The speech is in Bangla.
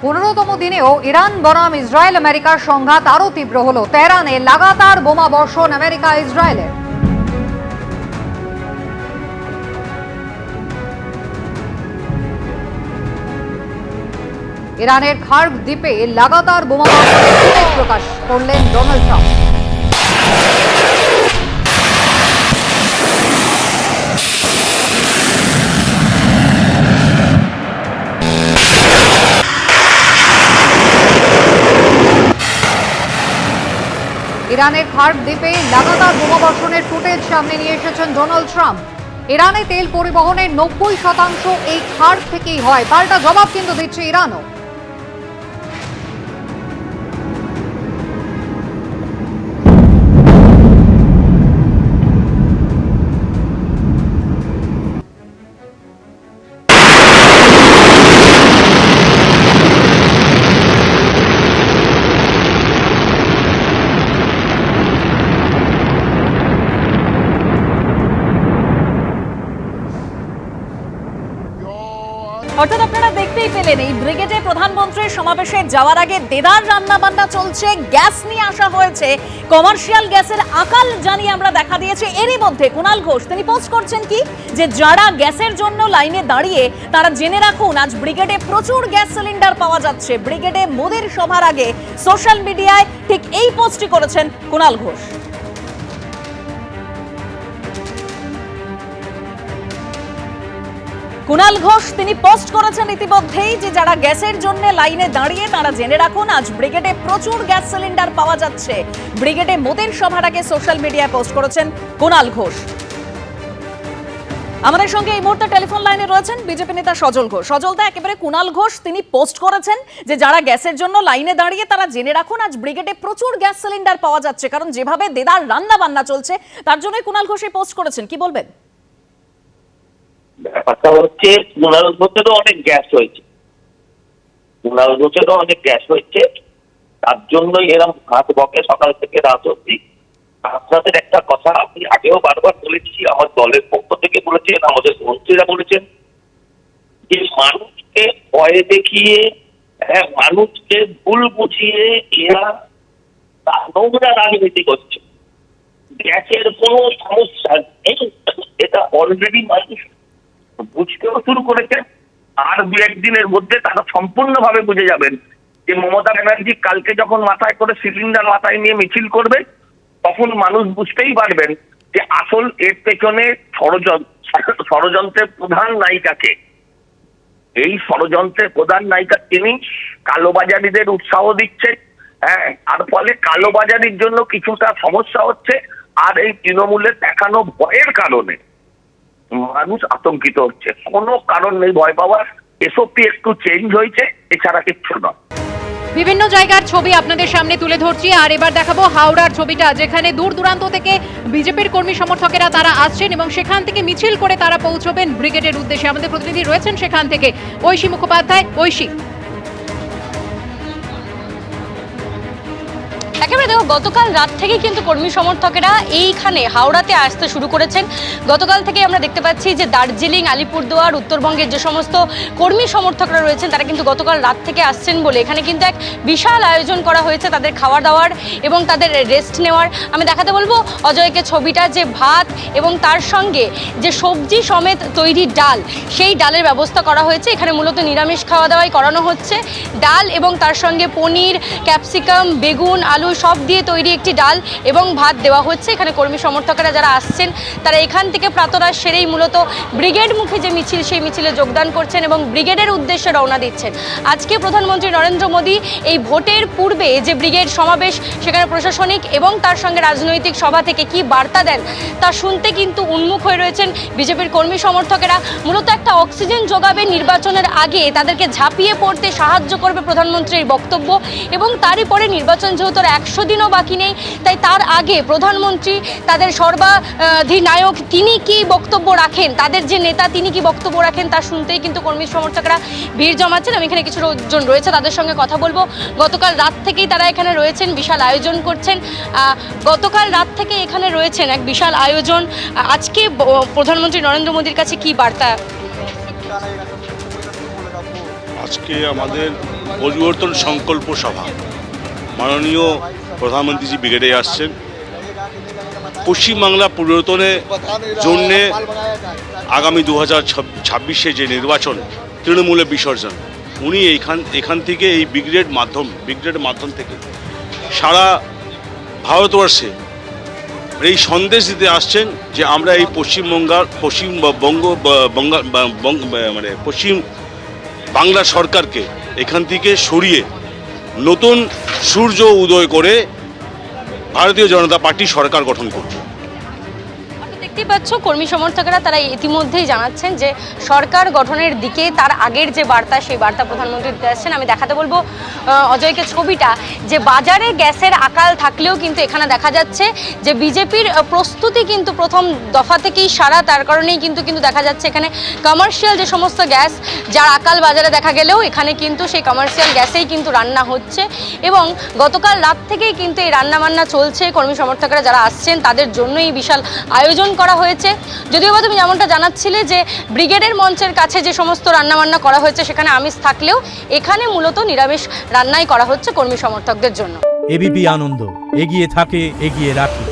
15তম দিনেও ইরান বনাম ইসরায়েল আমেরিকার সংঘাত আরও তীব্র হলো। তেহরানে লাগাতার বোমা বর্ষণ আমেরিকা ইসরায়েলের। ইরানের খার্গ দ্বীপে লাগাতার বোমা বর্ষণের প্রকাশ করলেন ডোনাল্ড ট্রাম্প। ইরানের খার্গ দ্বীপে লাগাতার বোমা বর্ষণের ফুটেজ সামনে নিয়ে এসেছেন ডোনাল্ড ট্রাম্প। ইরানে তেল পরিবহনের 90% এই খার্গ থেকেই হয়। পাল্টা জবাব কিন্তু দিচ্ছে ইরানও। অর্থাৎ আপনারা দেখতেই পেলেন এই ব্রিগেডে প্রধানমন্ত্রীর সমাবেশে যাওয়ার আগে দেদার রান্না বান্না চলছে। গ্যাস নিয়ে আসা হয়েছে, কমার্শিয়াল গ্যাসের আকাল জানিয়ে আমরা দেখা দিয়েছে। এরই মধ্যে কুণাল ঘোষ তিনি পোস্ট করছেন কি, যে যারা গ্যাসের জন্য লাইনে দাঁড়িয়ে তারা জেনে রাখুন আজ ব্রিগেডে প্রচুর গ্যাস সিলিন্ডার পাওয়া যাচ্ছে। ব্রিগেডে মোদির সভার আগে সোশ্যাল মিডিয়ায় ঠিক এই পোস্টই করেছেন কুণাল ঘোষ। কুণাল ঘোষ তিনি পোস্ট করেছেন ইতিমধ্যেই যে যারা গ্যাসের জন্য লাইনে দাঁড়িয়ে তারা জেনে রাখুন আজ ব্রিগেডে প্রচুর গ্যাস সিলিন্ডার পাওয়া যাচ্ছে। ব্রিগেডে মোদির সভার আগে সোশ্যাল মিডিয়ায় পোস্ট করেছেন কুণাল ঘোষ। আমাদের সঙ্গে এই মুহূর্তে টেলিফোন লাইনে রয়েছেন বিজেপি নেতা সজল ঘোষ। সজলদা, একেবারে কুণাল ঘোষ তিনি পোস্ট করেছেন যে যারা গ্যাসের জন্য লাইনে দাঁড়িয়ে তারা জেনে রাখুন আজ ব্রিগেডে প্রচুর গ্যাস সিলিন্ডার পাওয়া যাচ্ছে, কারণ যেভাবে দেদার রান্না বান্না চলছে তার জন্যই কুণাল ঘোষ এই পোস্ট করেছেন। কি বলবেন? ব্যাপারটা হচ্ছে কুণাল ঘোষেরও অনেক গ্যাস হয়েছে, কুণাল ঘোষেরও অনেক গ্যাস হয়েছে, তার জন্যই এরকম হাত বকে সকাল থেকে রাত অব্দি। আপনাদের একটা কথা আমি আগেও বারবার বলেছি, আমার দলের পক্ষ থেকে বলেছেন, আমাদের মন্ত্রীরা বলেছেন, যে মানুষকে ভয় দেখিয়ে মানুষকে ভুল বুঝিয়ে এরা নোংরা রাজনীতি করছে। গ্যাসের কোনো সমস্যা নেই, এটা অলরেডি মানুষ বুঝতেও শুরু করেছে। আর দু একদিনের মধ্যে তারা সম্পূর্ণভাবে বুঝে যাবেন যে মমতা ব্যানার্জি কালকে যখন মাথায় করে সিলিন্ডার মাথায় নিয়ে মিছিল করবে, তখন মানুষ বুঝতেই পারবেন যে আসল এর পেছনে ষড়যন্ত্রের প্রধান নায়িকাকে। এই ষড়যন্ত্রের প্রধান নায়িকা তিনি কালোবাজারিদের উৎসাহ দিচ্ছে, আর ফলে কালোবাজারির জন্য কিছুটা সমস্যা হচ্ছে। আর এই তৃণমূলের দেখানো ভয়ের কারণে মানুষ আতঙ্কিত হচ্ছে। কোনো কারণ নেই ভয় পাওয়ার, এসওপি একটু চেঞ্জ হয়েছে, এছাড়া কিচ্ছু নয়। বিভিন্ন জায়গার ছবি আপনাদের সামনে তুলে ধরছি, আর এবার দেখাবো হাওড়ার ছবিটা, যেখানে দূর দূরান্ত থেকে বিজেপির কর্মী সমর্থকেরা তারা আসছেন এবং সেখান থেকে মিছিল করে তারা পৌঁছবেন ব্রিগেডের উদ্দেশ্যে। আমাদের প্রতিনিধি রয়েছেন সেখান থেকে ঐশী মুখোপাধ্যায়। ঐশী, একেবারে দেখো, গতকাল রাত থেকে কিন্তু কর্মী সমর্থকেরা এইখানে হাওড়াতে আসতে শুরু করেছেন। গতকাল থেকে আমরা দেখতে পাচ্ছি যে দার্জিলিং, আলিপুরদুয়ার, উত্তরবঙ্গের যে সমস্ত কর্মী সমর্থকরা রয়েছেন তারা কিন্তু গতকাল রাত থেকে আসছেন বলে এখানে কিন্তু এক বিশাল আয়োজন করা হয়েছে তাদের খাওয়া দাওয়ার এবং তাদের রেস্ট নেওয়ার। আমি দেখাতে বলবো অজয়কে ছবিটা, যে ভাত এবং তার সঙ্গে যে সবজি সমেত তৈরি ডাল, সেই ডালের ব্যবস্থা করা হয়েছে। এখানে মূলত নিরামিষ খাওয়া দাওয়াই করানো হচ্ছে। ডাল এবং তার সঙ্গে পনির, ক্যাপসিকাম, বেগুন, আলু সব দিয়ে তৈরি একটি ডাল এবং ভাত দেওয়া হচ্ছে। এখানে কর্মী সমর্থকেরা যারা আসছেন তারা এখান থেকে প্রাতরা সেরেই মূলত ব্রিগেড মুখে যে মিছিল, সেই মিছিলে যোগদান করছেন এবং ব্রিগেডের উদ্দেশ্যে রওনা দিচ্ছেন। আজকে প্রধানমন্ত্রী নরেন্দ্র মোদী এই ভোটের পূর্বে যে ব্রিগেড সমাবেশ, সেখানে প্রশাসনিক এবং তার সঙ্গে রাজনৈতিক সভা থেকে কি বার্তা দেন তা শুনতে কিন্তু উন্মুখ হয়ে রয়েছেন বিজেপির কর্মী সমর্থকেরা। মূলত একটা অক্সিজেন যোগাবে নির্বাচনের আগে, তাদেরকে ঝাঁপিয়ে পড়তে সাহায্য করবে প্রধানমন্ত্রীর বক্তব্য এবং তারই পরে নির্বাচন যেহেতু 100 দিনও বাকি নেই, তাই তার আগে প্রধানমন্ত্রী তাদের সর্বাধিনায়ক তিনি কি বক্তব্য রাখেন, তাদের যে নেতা তিনি কি বক্তব্য রাখেন তা শুনতেই কিন্তু কর্মী সমর্থকরা ভিড় জমাচ্ছেন। আমি এখানে কিছু জন রয়েছে তাদের সঙ্গে কথা বলবো। গতকাল রাত থেকেই তারা এখানে রয়েছেন, বিশাল আয়োজন করছেন। গতকাল রাত থেকে এখানে রয়েছেন এক বিশাল আয়োজন। আজকে প্রধানমন্ত্রী নরেন্দ্র মোদীর কাছে কি বার্তা? আজকে আমাদের পরিবর্তন সংকল্প সভা, মাননীয় প্রধানমন্ত্রীজি ব্রিগেডে আসছেন। পশ্চিমবাংলা পরিবর্তনের জন্যে আগামী 2026 যে নির্বাচন, তৃণমূলের বিসর্জন, উনি এখান থেকে এই ব্রিগেডের মাধ্যম থেকে সারা ভারতবর্ষে এই সন্দেশ দিতে আসছেন যে আমরা এই পশ্চিম বাংলা সরকারকে এখান থেকে সরিয়ে নতুন সূর্য উদয় করে ভারতীয় জনতা পার্টি সরকার গঠন করবে। দেখতেই পাচ্ছ কর্মী সমর্থকেরা তারা ইতিমধ্যেই জানাচ্ছেন যে সরকার গঠনের দিকে তার আগের যে বার্তা, সেই বার্তা প্রধানমন্ত্রী দিতে আসছেন। আমি দেখাতে বলবো অজয়কে ছবিটা, যে বাজারে গ্যাসের আকাল থাকলেও কিন্তু এখানে দেখা যাচ্ছে যে বিজেপির প্রস্তুতি কিন্তু প্রথম দফা থেকেই সারা, তার কারণেই কিন্তু দেখা যাচ্ছে এখানে কমার্শিয়াল যে সমস্ত গ্যাস যার আকাল বাজারে দেখা গেলেও এখানে কিন্তু সেই কমার্শিয়াল গ্যাসেই কিন্তু রান্না হচ্ছে এবং গতকাল রাত থেকেই কিন্তু এই রান্নাবান্না চলছে। কর্মী সমর্থকরা যারা আসছেন তাদের জন্যই বিশাল আয়োজন করা হয়েছে। যদিও বা তুমি যেমনটা জানাচ্ছিলে যে ব্রিগেডের মঞ্চের কাছে যে সমস্ত রান্নাবান্না করা হয়েছে সেখানে আমিষ থাকলেও এখানে মূলত নিরামিষ রান্নাই করা হচ্ছে কর্মী সমর্থকদের জন্য। এবিপি আনন্দ, এগিয়ে থাকে, এগিয়ে রাখে।